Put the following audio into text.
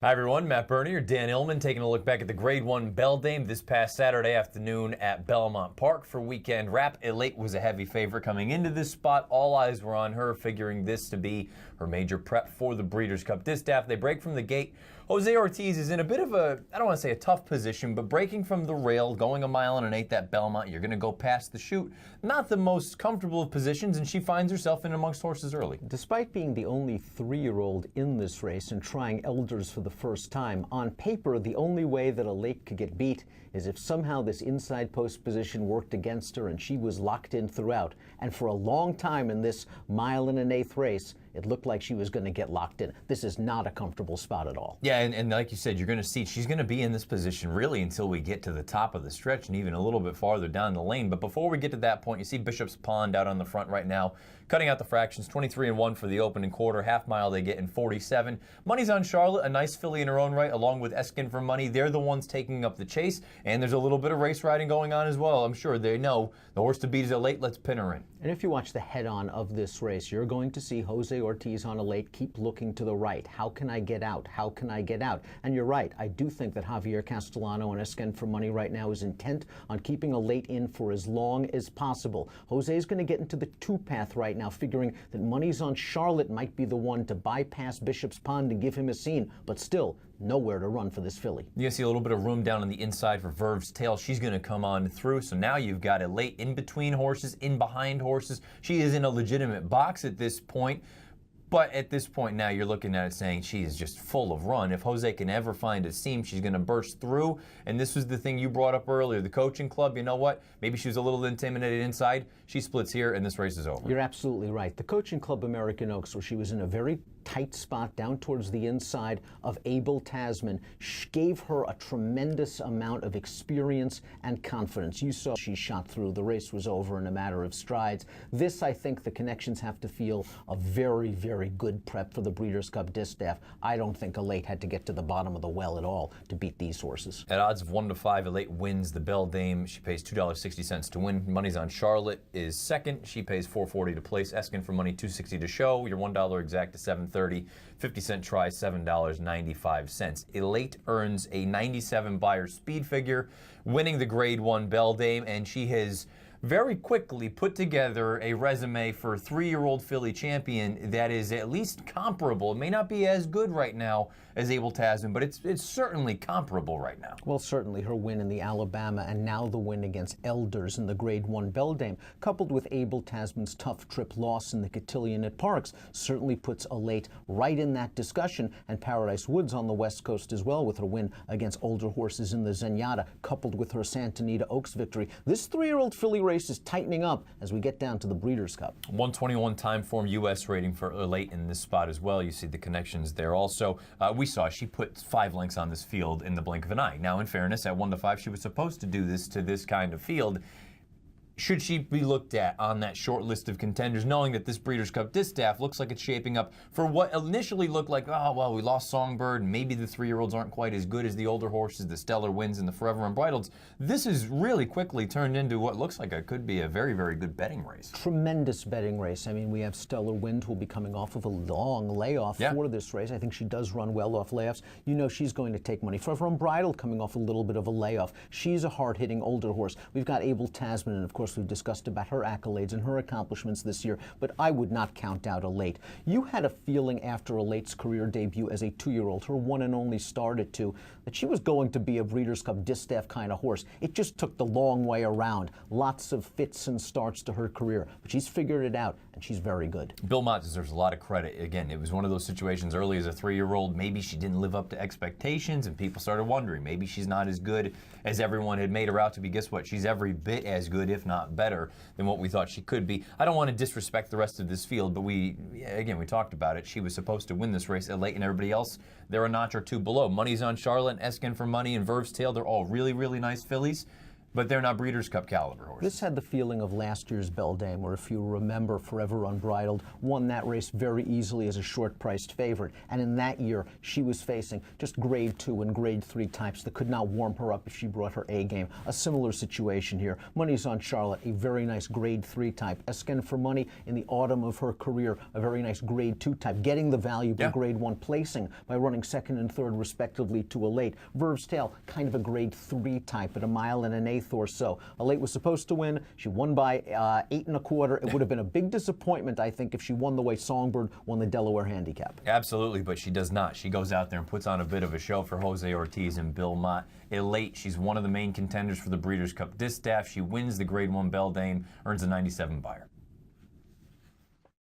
Hi everyone, Matt Bernier, Dan Illman taking a look back at the Grade 1 Beldame this past Saturday afternoon at Belmont Park for weekend wrap. Elate was a heavy favorite coming into this spot. All eyes were on her, figuring this to be her major prep for the Breeders' Cup Distaff. They break from the gate. Jose Ortiz is in a bit of a, I don't want to say a tough position, but breaking from the rail, going 1 1/8 miles at Belmont, you're going to go past the chute. Not the most comfortable of positions, and she finds herself in amongst horses early. Despite being the only 3-year-old in this race and trying elders for the first time, on paper, the only way that Elate could get beat is if somehow this inside post position worked against her and she was locked in throughout. And for a long time in this 1 1/8 race, it looked like she was going to get locked in. This is not a comfortable spot at all. Yeah, and like you said, you're going to see she's going to be in this position really until we get to the top of the stretch and even a little bit farther down the lane. But before we get to that point, you see Bishop's Pond out on the front right now, cutting out the fractions, 23-1 for the opening quarter. Half mile they get in 47. Money's on Charlotte, a nice filly in her own right, along with Eskin for Money. They're the ones taking up the chase, and there's a little bit of race riding going on as well. I'm sure they know the horse to beat is Elate. Let's pin her in. And if you watch the head-on of this race, you're going to see Jose Ortiz on Elate keep looking to the right. How can I get out? How can I get out? And you're right. I do think that Javier Castellano and Eskin for Money right now is intent on keeping Elate in for as long as possible. Jose is going to get into the two-path right now, figuring that Money's on Charlotte might be the one to bypass Bishop's Pond and give him a scene, but still nowhere to run for this filly. You see a little bit of room down on the inside for Verve's Tail. She's going to come on through. So now you've got Elate in between horses, in behind horses. She is in a legitimate box at this point. But at this point now, you're looking at it saying she is just full of run. If Jose can ever find a seam, she's going to burst through. And this was the thing you brought up earlier. The coaching club, you know what? Maybe she was a little intimidated inside. She splits here, and this race is over. You're absolutely right. The coaching club American Oaks, where she was in a very tight spot down towards the inside of Abel Tasman, gave her a tremendous amount of experience and confidence. You saw she shot through. The race was over in a matter of strides. This, I think, the connections have to feel a very, very good prep for the Breeders' Cup Distaff. I don't think Elate had to get to the bottom of the well at all to beat these horses. At odds of 1 to 5, Elate wins the Beldame. She pays $2.60 to win. Money's on Charlotte is second. She pays $4.40 to place. Eskin for Money, $2.60 to show. Your $1 exact to $7.30. 50-cent try, $7.95. Elate earns a 97 buyer speed figure, winning the Grade 1 Beldame, and she has very quickly put together a resume for a 3-year-old filly champion that is at least comparable. It may not be as good right now as Abel Tasman, but it's certainly comparable right now. Well, certainly her win in the Alabama and now the win against Elders in the Grade 1 Beldame, coupled with Abel Tasman's tough trip loss in the Cotillion at Parks, certainly puts Elate right in that discussion, and Paradise Woods on the West Coast as well with her win against older horses in the Zenyatta, coupled with her Santa Anita Oaks victory. This 3-year-old filly race is tightening up as we get down to the Breeders' Cup. 121 time form U.S. rating for Elate in this spot as well. You see the connections there also. We saw she put 5 lengths on this field in the blink of an eye. Now, in fairness, at 1 to 5, she was supposed to do this to this kind of field. Should she be looked at on that short list of contenders, knowing that this Breeders' Cup Distaff looks like it's shaping up for what initially looked like, oh, well, we lost Songbird, and maybe the 3-year-olds aren't quite as good as the older horses, the Stellar Wins and the Forever Unbridleds. This is really quickly turned into what looks like it could be a very, very good betting race. Tremendous betting race. I mean, we have Stellar Wind, who will be coming off of a long layoff for this race. I think she does run well off layoffs. You know she's going to take money. Forever Unbridled coming off a little bit of a layoff. She's a hard-hitting older horse. We've got Abel Tasman, and of course we've discussed about her accolades and her accomplishments this year, but I would not count out Elate. You had a feeling after Elate's career debut as a 2-year-old, her one and only start at 2, that she was going to be a Breeders' Cup Distaff kind of horse. It just took the long way around. Lots of fits and starts to her career, but she's figured it out, and she's very good. Bill Mott deserves a lot of credit. Again, it was one of those situations early as a 3-year-old. Maybe she didn't live up to expectations, and people started wondering. Maybe she's not as good as everyone had made her out to be. Guess what? She's every bit as good, if not better, than what we thought she could be. I don't want to disrespect the rest of this field, but we talked about it. She was supposed to win this race. Elate and everybody else, they're a notch or two below. Money's on Charlotte, Eskin for Money, and Verve's Tail. They're all really, really nice fillies. But they're not Breeders' Cup caliber horses. This had the feeling of last year's Beldame, where if you remember, Forever Unbridled won that race very easily as a short-priced favorite. And in that year, she was facing just grade 2 and grade 3 types that could not warm her up if she brought her A game. A similar situation here. Money's on Charlotte, a very nice grade 3 type. Eskin for money in the autumn of her career, a very nice grade 2 type, getting the valuable grade 1 placing by running 2nd and 3rd respectively to a late. Verve's Tale, kind of a grade 3 type at a mile and an eighth or so. A late was supposed to win. She won by 8 1/4. It would have been a big disappointment, I think, if she won the way Songbird won the Delaware Handicap. Absolutely, but she does not. She goes out there and puts on a bit of a show for Jose Ortiz and Bill Mott. Elate, she's one of the main contenders for the Breeders' Cup Distaff. She wins the grade 1 Beldame, earns a 97 buyer.